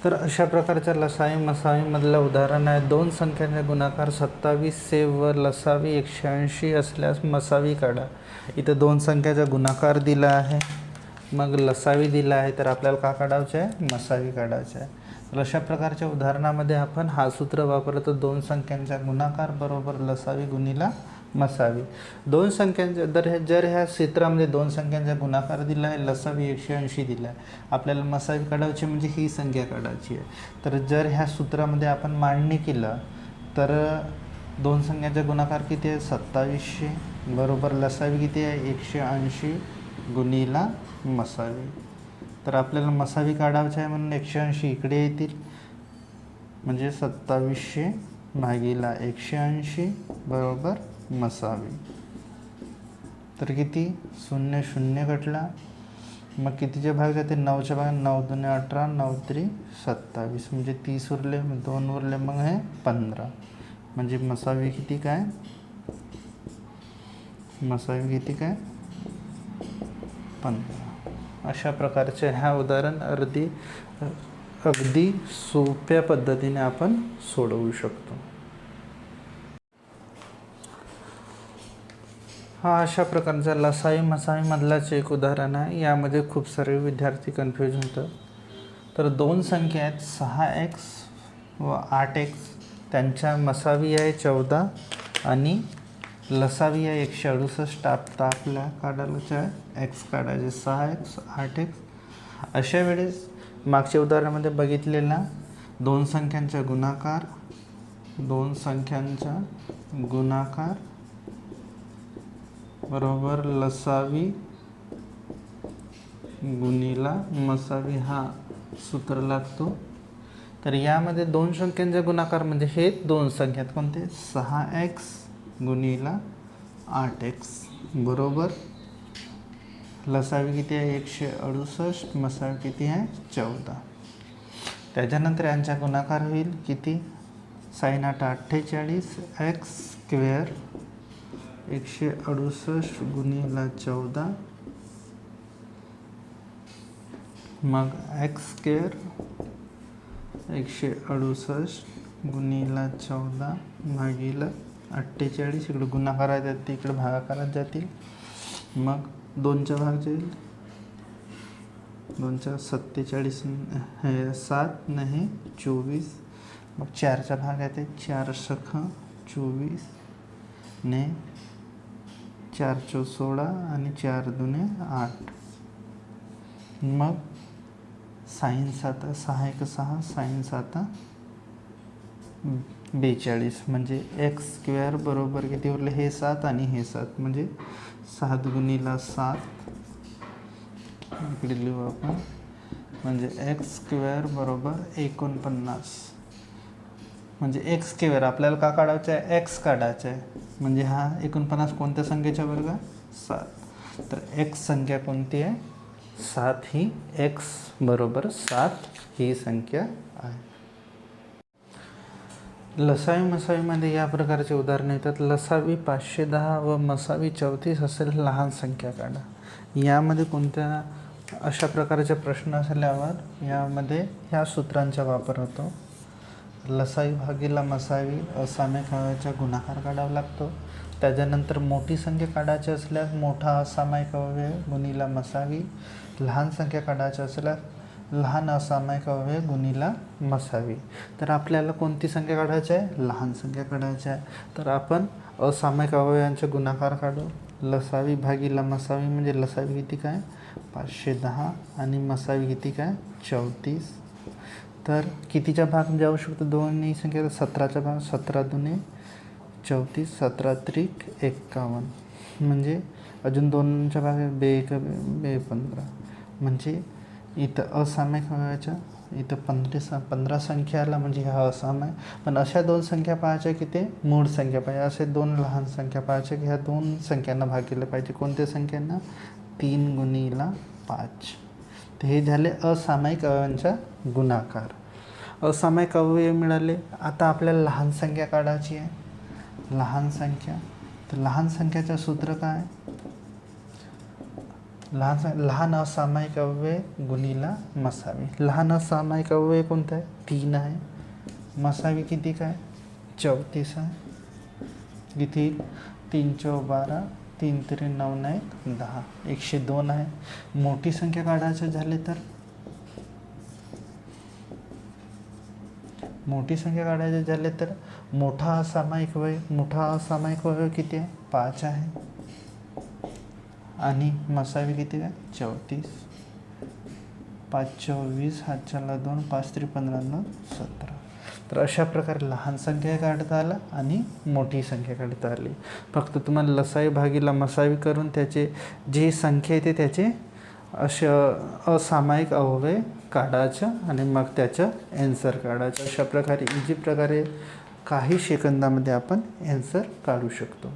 तर अशा प्रकारच्या लसावी मसावीमधलं उदाहरण आहे, दोन संख्यांचे गुणाकार 27 व लसावी 180 असल्यास मसावी काढा. इथं दोन संख्याचा गुणाकार दिला आहे, मग लसावी दिला आहे, तर आपल्याला का काढायचं आहे? मसावी काढायचं आहे. तर अशा प्रकारच्या उदाहरणामध्ये आपण हा सूत्र वापरतो, दोन संख्यांचा गुणाकार बरोबर लसावी गुणिला मसावी. दोन संख्यांच्या जर ह्या सूत्रामध्ये दोन संख्यांचा गुणाकार दिला आहे, लसावी 180 दिला आहे, आपल्याला मसावी काढायची म्हणजे ही संख्या काढायची आहे. तर जर ह्या सूत्रामध्ये आपण मांडणी केलं तर दोन संख्यांचा गुणाकार किती आहे? 2700 बरोबर लसावी किती आहे? 180 गुणिला मसावी. तर आपल्याला मसावी काढायचं आहे म्हणून 180 इकडे येतील, म्हणजे 2700 भागिला 180 बरोबर मसावी. तर किती? 0 0 कटला, मग कितीचे भाग जाते? 9च्या भाग, 9 दूने 18, 9 त्रिक 27, म्हणजे 30 उरले, 2 उरले, मग हे 15, म्हणजे मसावी किती काय? मसावी किती काय? 15. अशा प्रकारचे ह्या उदाहरण अगदी सोप्या पद्धतीने आपण सोडवू शकतो. हा अशा प्रकारचा लसावी मसावी मधलाच एक उदाहरण आहे. यामध्ये खूप सारे विद्यार्थी कन्फ्यूज होतात. तर दोन संख्या आहेत 6x व 8x, त्यांच्या मसावी आहे 14 आणि लसावी आहे 168. आता आपल्या काढायचं आहे x काढायचे 6x 8x. अशा वेळेस मागच्या उदाहरणामध्ये बघितलेला दोन संख्यांचा गुणाकार बरोबर लसावी गुणिला मसावी हा सूत्र लागतो. तर यामध्ये दोन संख्यांचा गुणाकार म्हणजे हे दोन संख्या कोणते? 6x गुणिला 8x बरोबर लसावी किती आहे? 168, मसावी किती आहे? 14. त्याच्यानंतर यांचा गुणाकार होईल किती? sin 8 48 x स्क्वेअर 168 गुणिला 14, मग x स्क्वेअर 168 गुणिला 14 भागिला 48. इकडे गुणाकारात जाते, इकडे भागाकारात जातील, मग 2चा भाग जाईल, 2चा 47 हे 7 नाही 24, मग 4चा भाग येते, 4 सख 24 ने 4 चौ 16 आणि 4 दुने 8, मग sin 7 6 1 6 sin 7 42, म्हणजे x स्क्वेअर बरोबर किती उरले? हे 7 आणि हे 7, म्हणजे 7 गुणिला 7 इकडे लिहू आपण, म्हणजे x स्क्वेअर बरोबर 49. म्हणजे x स्क्वेअर आपल्याला का काढायचं आहे? x काढायचं आहे, म्हणजे हा 49 कोणत्या संख्येच्या वर्ग? 7. तर x संख्या कोणती आहे? 7 ही x बरोबर 7 ही संख्या आहे. लसावी मसावीमध्ये या प्रकारचे उदाहरण येतात. लसावी 510 व मसावी 34 असेल लहान संख्या काढा. यामध्ये कोणत्या अशा प्रकारचे प्रश्न असल्यावर यामध्ये ह्या सूत्रांचा वापर होतो. लसावी भागिला मसावी असामायिक अवयवाचा गुणाकार काढावा लागतो. त्याच्यानंतर मोठी संख्या काढायची असल्यास मोठा असामायिक अवयव गुणिला मसावी, लहान संख्या काढायची असल्यास लहान असामायिक अवयव गुणिला मसावी. तर आपल्याला कोणती संख्या काढायची आहे? लहान संख्या काढायची आहे. तर आपण असामायिक अवयवांचे गुणाकार काढू. लसावी भागिला मसावी म्हणजे लसावी किती काय? 510 आणि मसावी किती काय? 34. तर कितीचा भाग जाऊ शकतो दोन्ही संख्या? 17चा भाग, 17 दुने 34, 17 त्रिक 51, म्हणजे अजून 2चा भाग 2 15, म्हणजे इथं असामायिक अवयवाच्या इथं 15 संख्या आला, म्हणजे हा असामायिक. पण अशा दोन संख्या पाहायच्या की ते मूळ संख्या पाहिजे. असे दोन लहान संख्या पाहायच्या की ह्या दोन संख्यांना भाग केलं पाहिजे. कोणत्या संख्यांना? 3 गुणिला 5. तर हे झाले असामायिक अवयवांचा गुणाकार. असामायिक अवयव मिळाले. आता आपल्याला लहान संख्या काढायची आहे. लहान संख्या, तर लहान संख्याचं सूत्र काय? लहान असामायिक अव्यय गुणिला मसावी. लहान असामायिक अव्यय कोणता आहे? 3 आहे. मसावी किती काय? 34 आहे. किती? 3 चौक 12, 3 3 9 9 10, 102 आहे. मोठी संख्या काढायचे झाले तर मोठा असामायिक अव्यय किती आहे? 5 आहे. आणि मसावी किती काय? 34. 5 24, हात चालला 2, 5 3 15 9 17. तर अशा प्रकारे लहान संख्या काढता आला आणि मोठी संख्या काढता आली. फक्त तुम्हाला लसावी भागीला मसावी करून त्याचे जे संख्या येते त्याचे असामायिक अव्यय काढायचं आणि मग त्याचं ॲन्सर काढायचं. अशा प्रकारे इझी प्रकारे काही सेकंदामध्ये आपण ॲन्सर काढू शकतो.